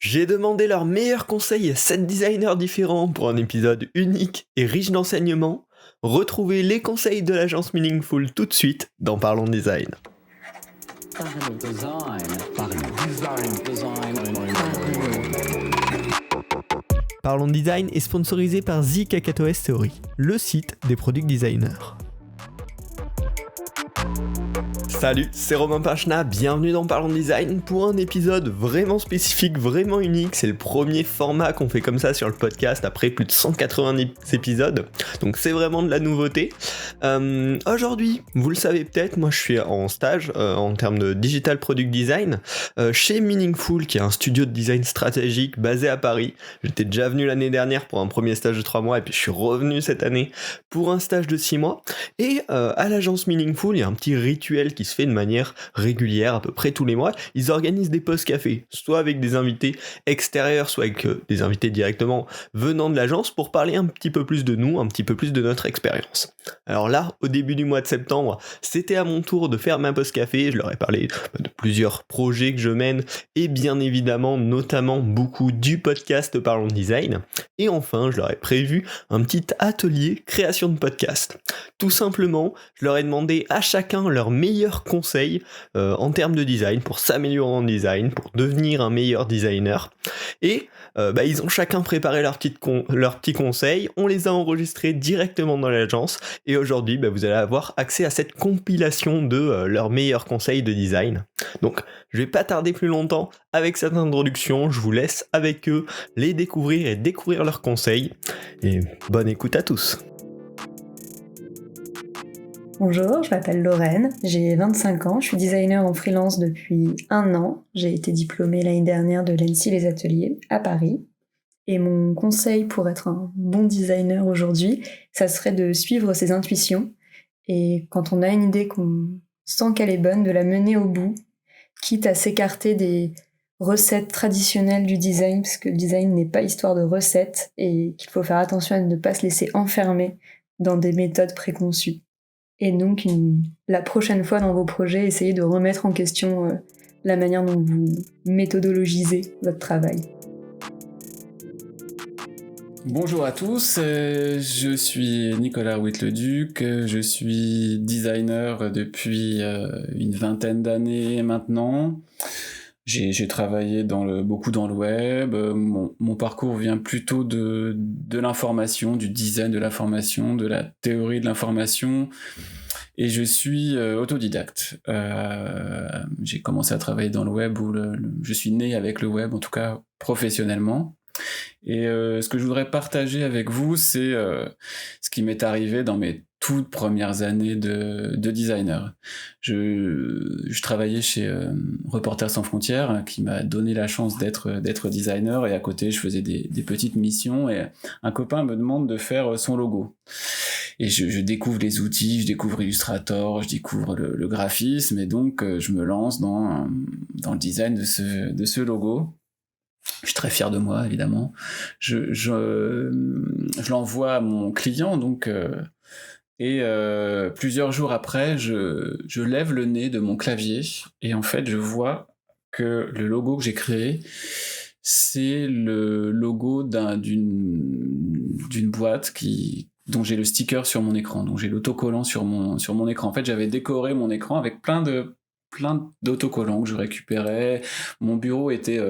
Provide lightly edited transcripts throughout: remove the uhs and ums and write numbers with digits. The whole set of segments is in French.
J'ai demandé leurs meilleurs conseils à 7 designers différents pour un épisode unique et riche d'enseignements. Retrouvez les conseils de l'agence Meaningful tout de suite dans Parlons Design. Parlons Design est sponsorisé par The KakatoS Theory, le site des product designers. Salut, c'est Romain Pachna, bienvenue dans Parlons Design pour un épisode vraiment spécifique, vraiment unique. C'est le premier format qu'on fait comme ça sur le podcast après plus de 180 épisodes, donc c'est vraiment de la nouveauté. Aujourd'hui, vous le savez peut-être, moi je suis en stage en termes de Digital Product Design chez Meaningful, qui est un studio de design stratégique basé à Paris. J'étais déjà venu l'année dernière pour un premier stage de 3 mois et puis je suis revenu cette année pour un stage de 6 mois. Et à l'agence Meaningful, il y a un petit rituel qui se fait de manière régulière, à peu près tous les mois. Ils organisent des posts café, soit avec des invités extérieurs, soit avec des invités directement venant de l'agence pour parler un petit peu plus de nous, un petit peu plus de notre expérience. Alors là, au début du mois de septembre, c'était à mon tour de faire ma post café. Je leur ai parlé de plusieurs projets que je mène et bien évidemment, notamment beaucoup du podcast Parlons Design. Et enfin, je leur ai prévu un petit atelier création de podcast. Tout simplement, je leur ai demandé à chacun leur meilleur conseil en termes de design, pour s'améliorer en design, pour devenir un meilleur designer. Et ils ont chacun préparé leurs petits conseils, on les a enregistrés directement dans l'agence, et aujourd'hui, vous allez avoir accès à cette compilation de leurs meilleurs conseils de design. Donc, je vais pas tarder plus longtemps avec cette introduction, je vous laisse avec eux les découvrir et découvrir leurs conseils. Et bonne écoute à tous. Bonjour, je m'appelle Lorraine, j'ai 25 ans, je suis designer en freelance depuis 1 an. J'ai été diplômée l'année dernière de l'ENSI Les Ateliers à Paris. Et mon conseil pour être un bon designer aujourd'hui, ça serait de suivre ses intuitions. Et quand on a une idée qu'on sent qu'elle est bonne, de la mener au bout, quitte à s'écarter des recettes traditionnelles du design, parce que le design n'est pas histoire de recettes et qu'il faut faire attention à ne pas se laisser enfermer dans des méthodes préconçues. Et donc, la prochaine fois dans vos projets, essayez de remettre en question la manière dont vous méthodologisez votre travail. Bonjour à tous, je suis Nicolas Witt-Leduc, je suis designer depuis une vingtaine d'années maintenant. J'ai travaillé beaucoup dans le web, mon parcours vient plutôt de l'information, du design de l'information, de la théorie de l'information, et je suis autodidacte. J'ai commencé à travailler dans le web, je suis né avec le web, en tout cas professionnellement. Et ce que je voudrais partager avec vous, c'est ce qui m'est arrivé dans mes toutes premières années de designer. Je travaillais chez Reporters sans frontières, qui m'a donné la chance d'être designer, et à côté je faisais des petites missions, et un copain me demande de faire son logo. Et je découvre les outils, je découvre Illustrator, je découvre le graphisme, et donc je me lance dans le design de ce logo. Je suis très fier de moi, évidemment. Je l'envoie à mon client, donc, et plusieurs jours après, je lève le nez de mon clavier, et en fait, je vois que le logo que j'ai créé, c'est le logo d'une boîte dont j'ai le sticker sur mon écran, dont j'ai l'autocollant sur mon écran. En fait, j'avais décoré mon écran avec plein d'autocollants que je récupérais. Mon bureau était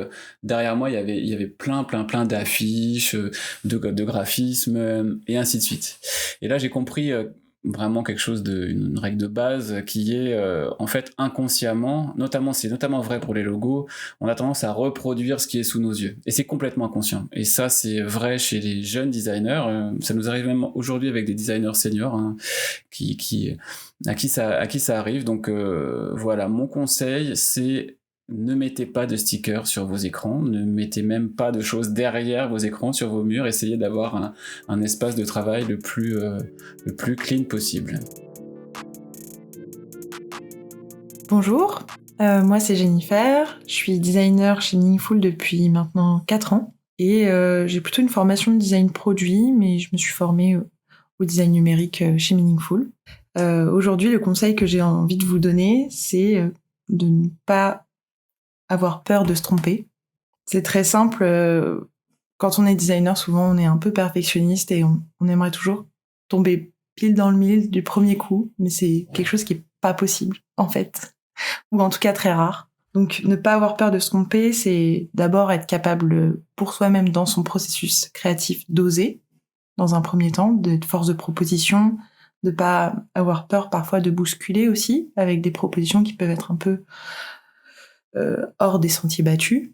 derrière moi, il y avait plein d'affiches, de graphismes, et ainsi de suite. Et là, j'ai compris vraiment quelque chose une règle de base qui est en fait inconsciemment, c'est notamment vrai pour les logos, on a tendance à reproduire ce qui est sous nos yeux, et c'est complètement inconscient. Et ça, c'est vrai chez les jeunes designers, ça nous arrive même aujourd'hui avec des designers seniors, hein, à qui ça arrive. Donc voilà, mon conseil, c'est: ne mettez pas de stickers sur vos écrans, ne mettez même pas de choses derrière vos écrans, sur vos murs. Essayez d'avoir un espace de travail le plus clean possible. Bonjour, moi c'est Jennifer, je suis designer chez Meaningful depuis maintenant 4 ans, et j'ai plutôt une formation de design produit, mais je me suis formée au design numérique chez Meaningful. Aujourd'hui, le conseil que j'ai envie de vous donner, c'est de ne pas avoir peur de se tromper. C'est très simple. Quand on est designer, souvent, on est un peu perfectionniste et on aimerait toujours tomber pile dans le mille du premier coup, mais c'est quelque chose qui est pas possible, en fait. Ou en tout cas très rare. Donc, ne pas avoir peur de se tromper, c'est d'abord être capable, pour soi-même, dans son processus créatif, d'oser, dans un premier temps, d'être force de proposition, de pas avoir peur parfois de bousculer aussi, avec des propositions qui peuvent être un peu hors des sentiers battus.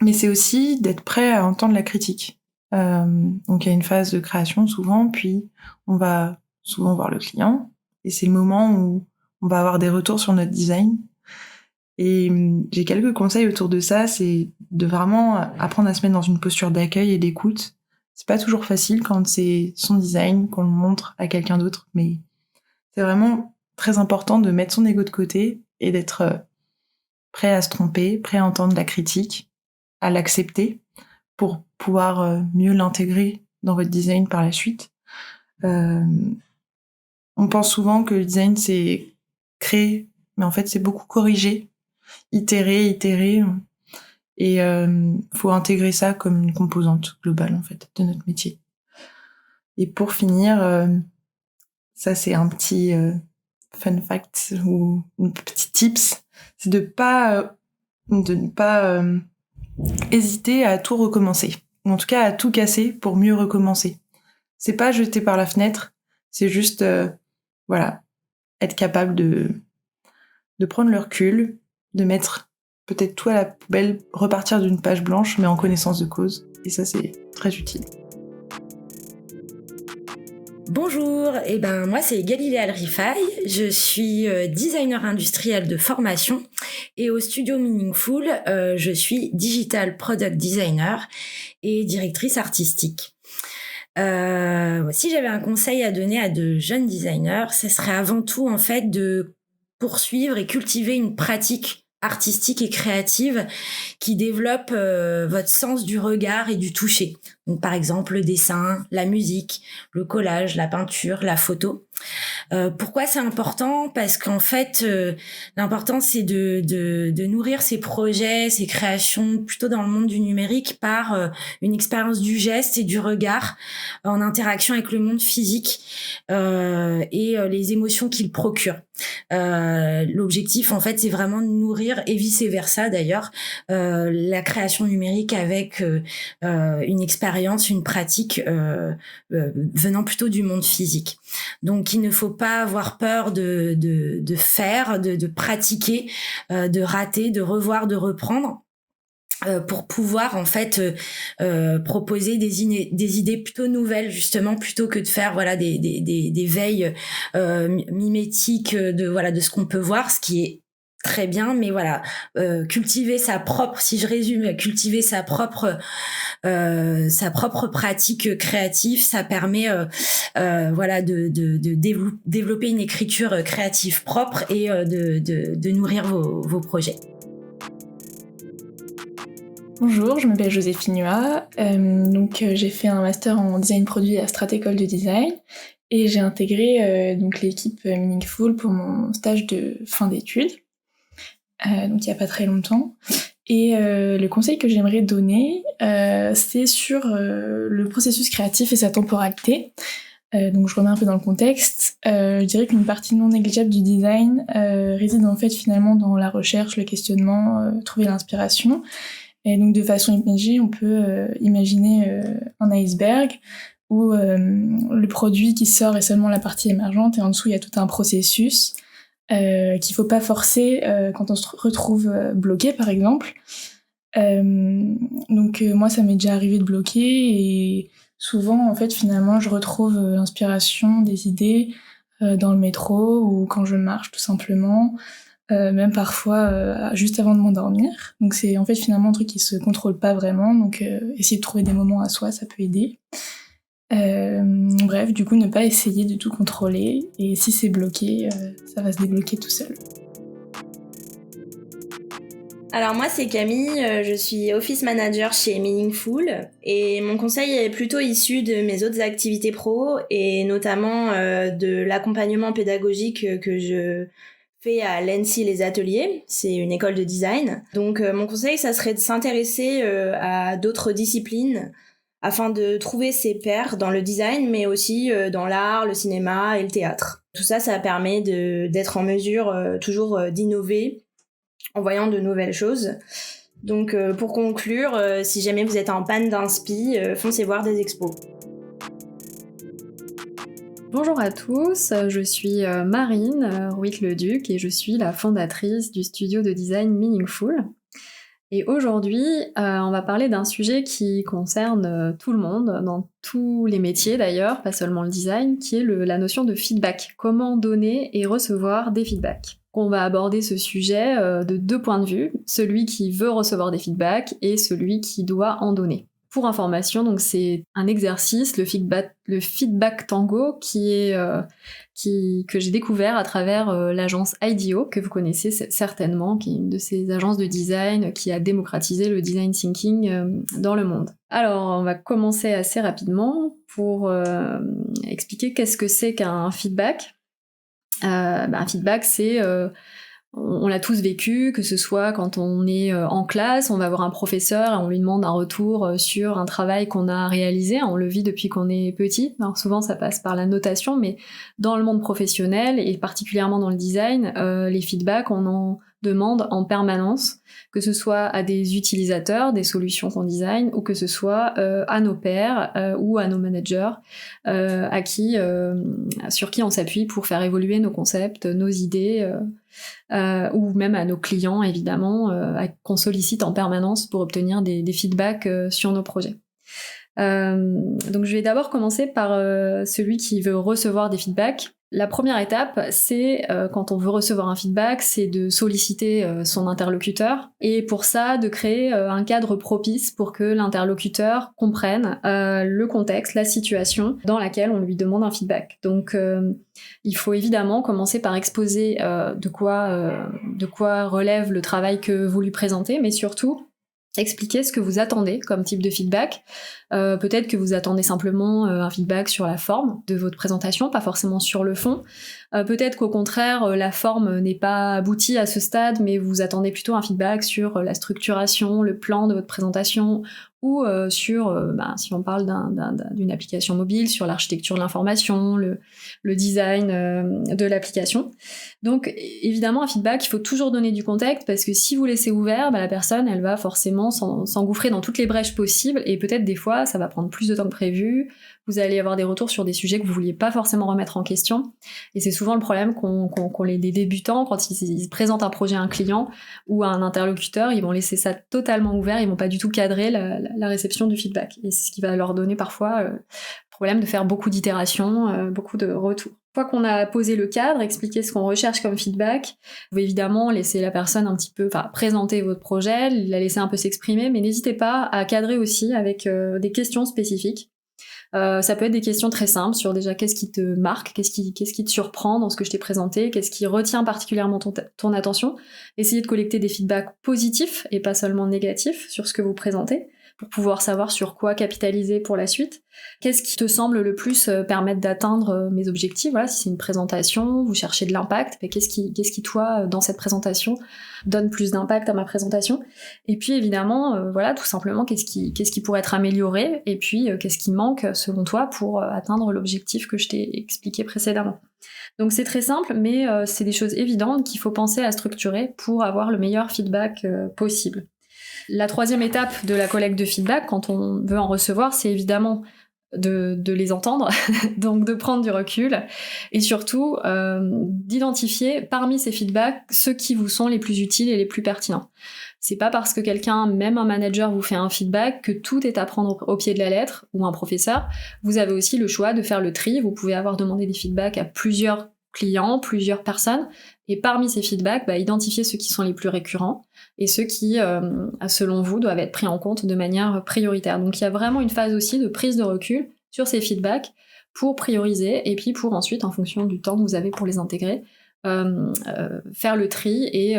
Mais c'est aussi d'être prêt à entendre la critique. Donc il y a une phase de création souvent, puis on va souvent voir le client, et c'est le moment où on va avoir des retours sur notre design. Et j'ai quelques conseils autour de ça, c'est de vraiment apprendre à se mettre dans une posture d'accueil et d'écoute. C'est pas toujours facile quand c'est son design, qu'on le montre à quelqu'un d'autre, mais c'est vraiment très important de mettre son ego de côté et d'être prêt à se tromper, prêt à entendre la critique, à l'accepter pour pouvoir mieux l'intégrer dans votre design par la suite. On pense souvent que le design, c'est créer, mais en fait, c'est beaucoup corriger, itérer, et faut intégrer ça comme une composante globale, en fait, de notre métier. Et pour finir, ça, c'est un petit fun fact ou un petit tips, c'est de ne pas hésiter à tout recommencer, ou en tout cas à tout casser pour mieux recommencer. C'est pas jeter par la fenêtre, c'est juste être capable de prendre le recul, de mettre peut-être tout à la poubelle, repartir d'une page blanche mais en connaissance de cause, et ça c'est très utile. Bonjour, moi c'est Galilée Al-Rifai, je suis designer industriel de formation et au studio Meaningful, je suis digital product designer et directrice artistique. Si j'avais un conseil à donner à de jeunes designers, ce serait avant tout en fait de poursuivre et cultiver une pratique artistique et créative qui développe votre sens du regard et du toucher. Donc, par exemple, le dessin, la musique, le collage, la peinture, la photo. Pourquoi c'est important ? Parce qu'en fait, l'important, c'est de nourrir ses projets, ses créations, plutôt dans le monde du numérique, par une expérience du geste et du regard en interaction avec le monde physique et les émotions qu'il procure. L'objectif, en fait, c'est vraiment de nourrir, et vice-versa d'ailleurs, la création numérique avec une expérience, une pratique venant plutôt du monde physique. Donc, il ne faut pas avoir peur de faire, de pratiquer, de rater, de revoir, de reprendre. Pour pouvoir en fait proposer des idées plutôt nouvelles, justement, plutôt que de faire des veilles mimétiques de ce qu'on peut voir, ce qui est très bien, mais cultiver sa propre, si je résume, cultiver sa propre pratique créative, ça permet de développer une écriture créative propre et de nourrir vos projets. Bonjour, je m'appelle Joséphine Hua. J'ai fait un master en design produit à Strat École de Design et j'ai intégré l'équipe Meaningful pour mon stage de fin d'études, il n'y a pas très longtemps. Et le conseil que j'aimerais donner, c'est sur le processus créatif et sa temporalité. Je remets un peu dans le contexte. Je dirais qu'une partie non négligeable du design réside en fait finalement dans la recherche, le questionnement, trouver l'inspiration. Et donc de façon imagée, on peut imaginer un iceberg où le produit qui sort est seulement la partie émergente et en dessous il y a tout un processus qu'il faut pas forcer quand on se retrouve bloqué par exemple. Moi ça m'est déjà arrivé de bloquer et souvent en fait finalement je retrouve l'inspiration des idées dans le métro ou quand je marche tout simplement. Même parfois juste avant de m'endormir. Donc c'est en fait finalement un truc qui se contrôle pas vraiment, donc essayer de trouver des moments à soi, ça peut aider. Bref, du coup ne pas essayer de tout contrôler, et si c'est bloqué, ça va se débloquer tout seul. Alors moi c'est Camille, je suis office manager chez Meaningful et mon conseil est plutôt issu de mes autres activités pro et notamment de l'accompagnement pédagogique que je fait à l'ENSI les ateliers, c'est une école de design. Donc mon conseil, ça serait de s'intéresser à d'autres disciplines afin de trouver ses pairs dans le design, mais aussi dans l'art, le cinéma et le théâtre. Tout ça, ça permet d'être en mesure toujours d'innover en voyant de nouvelles choses. Donc pour conclure, si jamais vous êtes en panne d'inspi, foncez voir des expos. Bonjour à tous, je suis Marine Rouit-le-Duc et je suis la fondatrice du studio de design Meaningful. Et aujourd'hui, on va parler d'un sujet qui concerne tout le monde, dans tous les métiers d'ailleurs, pas seulement le design, qui est la notion de feedback. Comment donner et recevoir des feedbacks. On va aborder ce sujet de 2 points de vue, celui qui veut recevoir des feedbacks et celui qui doit en donner. Pour information, donc c'est un exercice, le feedback tango, que j'ai découvert à travers l'agence IDEO, que vous connaissez certainement, qui est une de ces agences de design qui a démocratisé le design thinking dans le monde. Alors, on va commencer assez rapidement pour expliquer qu'est-ce que c'est qu'un feedback. Un feedback, c'est... on l'a tous vécu, que ce soit quand on est en classe, on va voir un professeur et on lui demande un retour sur un travail qu'on a réalisé, on le vit depuis qu'on est petit. Alors souvent ça passe par la notation, mais dans le monde professionnel et particulièrement dans le design, les feedbacks on en demande en permanence, que ce soit à des utilisateurs des solutions qu'on design ou que ce soit à nos pairs ou à nos managers sur qui on s'appuie pour faire évoluer nos concepts, nos idées ou même à nos clients évidemment qu'on sollicite en permanence pour obtenir des feedbacks sur nos projets. Donc je vais d'abord commencer par celui qui veut recevoir des feedbacks. La première étape, c'est quand on veut recevoir un feedback, c'est de solliciter son interlocuteur et pour ça de créer un cadre propice pour que l'interlocuteur comprenne le contexte, la situation dans laquelle on lui demande un feedback. Donc il faut évidemment commencer par exposer de quoi relève le travail que vous lui présentez, mais surtout expliquer ce que vous attendez comme type de feedback. Peut-être que vous attendez simplement un feedback sur la forme de votre présentation, pas forcément sur le fond. Peut-être qu'au contraire, la forme n'est pas aboutie à ce stade, mais vous attendez plutôt un feedback sur la structuration, le plan de votre présentation, ou sur, si on parle d'une application mobile, sur l'architecture de l'information, le design de l'application. Donc évidemment, un feedback, il faut toujours donner du contexte, parce que si vous laissez ouvert, la personne, elle va forcément s'engouffrer dans toutes les brèches possibles, et peut-être des fois, ça va prendre plus de temps que prévu, vous allez avoir des retours sur des sujets que vous vouliez pas forcément remettre en question, et c'est souvent le problème qu'ont les débutants quand ils présentent un projet à un client ou à un interlocuteur, ils vont laisser ça totalement ouvert, ils vont pas du tout cadrer la réception du feedback, et c'est ce qui va leur donner parfois le problème de faire beaucoup d'itérations, beaucoup de retours. Une fois qu'on a posé le cadre, expliqué ce qu'on recherche comme feedback, vous pouvez évidemment laisser la personne un petit peu, présenter votre projet, la laisser un peu s'exprimer, mais n'hésitez pas à cadrer aussi avec des questions spécifiques. Ça peut être des questions très simples sur déjà qu'est-ce qui te marque, qu'est-ce qui te surprend dans ce que je t'ai présenté, qu'est-ce qui retient particulièrement ton attention. Essayez de collecter des feedbacks positifs et pas seulement négatifs sur ce que vous présentez, pour pouvoir savoir sur quoi capitaliser pour la suite. Qu'est-ce qui te semble le plus permettre d'atteindre mes objectifs? Voilà, si c'est une présentation, vous cherchez de l'impact, mais qu'est-ce qui toi, dans cette présentation, donne plus d'impact à ma présentation? Et puis évidemment, tout simplement, qu'est-ce qui pourrait être amélioré? Et puis, qu'est-ce qui manque, selon toi, pour atteindre l'objectif que je t'ai expliqué précédemment? Donc c'est très simple, mais c'est des choses évidentes qu'il faut penser à structurer pour avoir le meilleur feedback possible. La troisième étape de la collecte de feedback, quand on veut en recevoir, c'est évidemment de les entendre, donc de prendre du recul, et surtout d'identifier parmi ces feedbacks ceux qui vous sont les plus utiles et les plus pertinents. C'est pas parce que quelqu'un, même un manager, vous fait un feedback que tout est à prendre au pied de la lettre, ou un professeur. Vous avez aussi le choix de faire le tri, vous pouvez avoir demandé des feedbacks à plusieurs clients, plusieurs personnes, et parmi ces feedbacks, identifier ceux qui sont les plus récurrents et ceux qui, selon vous, doivent être pris en compte de manière prioritaire. Donc il y a vraiment une phase aussi de prise de recul sur ces feedbacks pour prioriser et puis pour ensuite, en fonction du temps que vous avez pour les intégrer, faire le tri et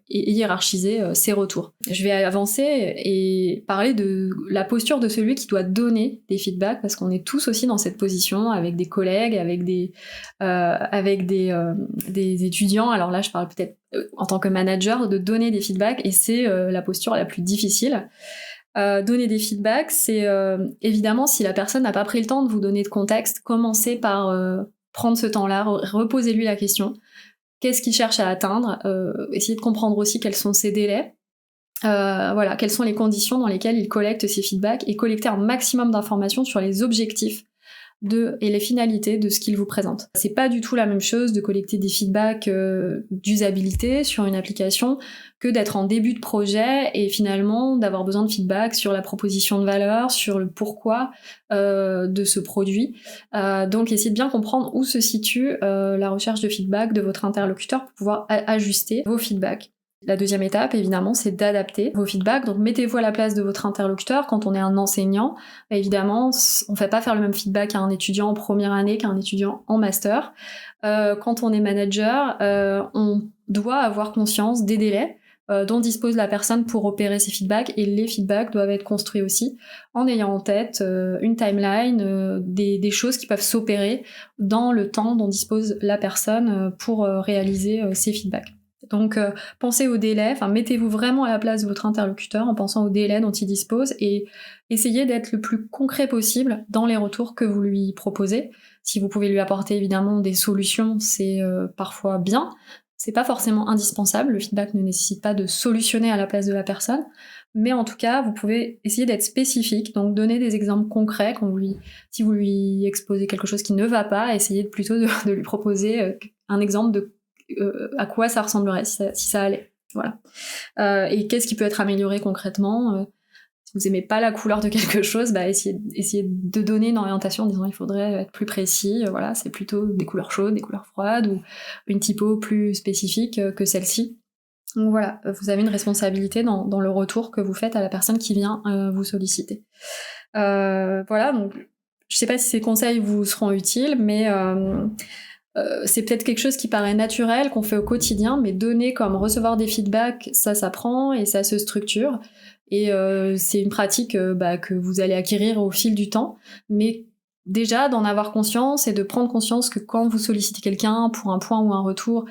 hiérarchiser ses retours. Je vais avancer et parler de la posture de celui qui doit donner des feedbacks, parce qu'on est tous aussi dans cette position avec des collègues, avec des étudiants. Alors là, je parle peut-être en tant que manager de donner des feedbacks, et c'est la posture la plus difficile. Donner des feedbacks, c'est évidemment, si la personne n'a pas pris le temps de vous donner de contexte, commencez par prendre ce temps-là, reposez-lui la question. Qu'est-ce qu'il cherche à atteindre ? Essayez de comprendre aussi quels sont ses délais. Quelles sont les conditions dans lesquelles il collecte ses feedbacks, et collecter un maximum d'informations sur les objectifs et les finalités de ce qu'il vous présente. C'est pas du tout la même chose de collecter des feedbacks d'usabilité sur une application que d'être en début de projet et finalement d'avoir besoin de feedback sur la proposition de valeur, sur le pourquoi de ce produit. Donc essayez de bien comprendre où se situe la recherche de feedback de votre interlocuteur pour pouvoir ajuster vos feedbacks. La deuxième étape, évidemment, c'est d'adapter vos feedbacks. Donc, mettez-vous à la place de votre interlocuteur. Quand on est un enseignant, évidemment, on ne fait pas faire le même feedback à un étudiant en première année qu'à un étudiant en master. Quand on est manager, on doit avoir conscience des délais dont dispose la personne pour opérer ses feedbacks, et les feedbacks doivent être construits aussi en ayant en tête une timeline, des choses qui peuvent s'opérer dans le temps dont dispose la personne pour réaliser ses feedbacks. Donc pensez au délai, mettez-vous vraiment à la place de votre interlocuteur en pensant au délai dont il dispose, et essayez d'être le plus concret possible dans les retours que vous lui proposez. Si vous pouvez lui apporter évidemment des solutions, c'est parfois bien. C'est pas forcément indispensable, le feedback ne nécessite pas de solutionner à la place de la personne, mais en tout cas, vous pouvez essayer d'être spécifique, donc donner des exemples concrets si vous lui exposez quelque chose qui ne va pas, essayez plutôt de lui proposer un exemple de à quoi ça ressemblerait si ça allait. Voilà. Et qu'est-ce qui peut être amélioré concrètement ? Si vous aimez pas la couleur de quelque chose, essayez de donner une orientation en disant il faudrait être plus précis. Voilà, c'est plutôt des couleurs chaudes, des couleurs froides, ou une typo plus spécifique que celle-ci. Donc voilà, vous avez une responsabilité dans le retour que vous faites à la personne qui vient vous solliciter. Voilà, donc je sais pas si ces conseils vous seront utiles, mais c'est peut-être quelque chose qui paraît naturel, qu'on fait au quotidien, mais donner comme recevoir des feedbacks, ça s'apprend et ça se structure. Et c'est une pratique que vous allez acquérir au fil du temps. Mais déjà, d'en avoir conscience et de prendre conscience que quand vous sollicitez quelqu'un pour un point ou un retour,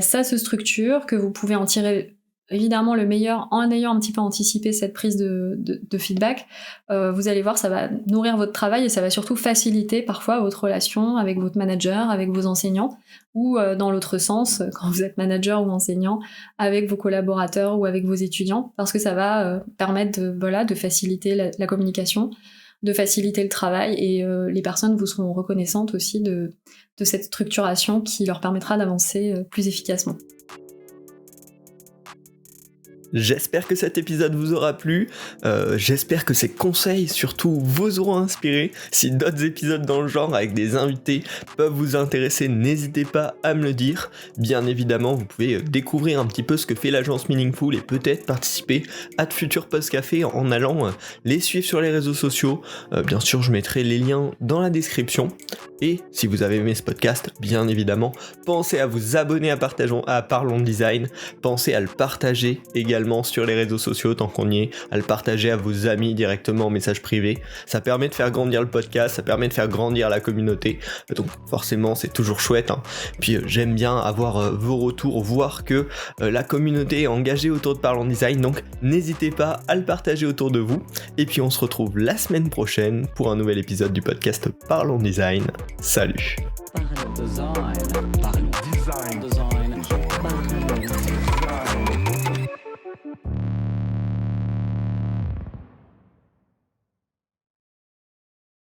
ça se structure, que vous pouvez en tirer évidemment le meilleur en ayant un petit peu anticipé cette prise de feedback. Vous allez voir, ça va nourrir votre travail et ça va surtout faciliter parfois votre relation avec votre manager, avec vos enseignants, ou dans l'autre sens, quand vous êtes manager ou enseignant, avec vos collaborateurs ou avec vos étudiants, parce que ça va permettre de faciliter la communication, de faciliter le travail, et les personnes vous seront reconnaissantes aussi de cette structuration qui leur permettra d'avancer plus efficacement. J'espère que cet épisode vous aura plu, j'espère que ces conseils surtout vous auront inspiré. Si d'autres épisodes dans le genre avec des invités peuvent vous intéresser, n'hésitez pas à me le dire. Bien évidemment, vous pouvez découvrir un petit peu ce que fait l'agence Meaningful et peut-être participer à de futurs Post Café en allant les suivre sur les réseaux sociaux. Bien sûr, je mettrai les liens dans la description. Et si vous avez aimé ce podcast, bien évidemment, pensez à vous abonner à Parlons Design, pensez à le partager également sur les réseaux sociaux tant qu'on y est, à le partager à vos amis directement en message privé. Ça permet de faire grandir le podcast, ça permet de faire grandir la communauté, donc forcément c'est toujours chouette, hein. Puis j'aime bien avoir vos retours, voir que la communauté est engagée autour de Parlons Design, donc n'hésitez pas à le partager autour de vous. Et puis on se retrouve la semaine prochaine pour un nouvel épisode du podcast Parlons Design. Salut. Parlons Design.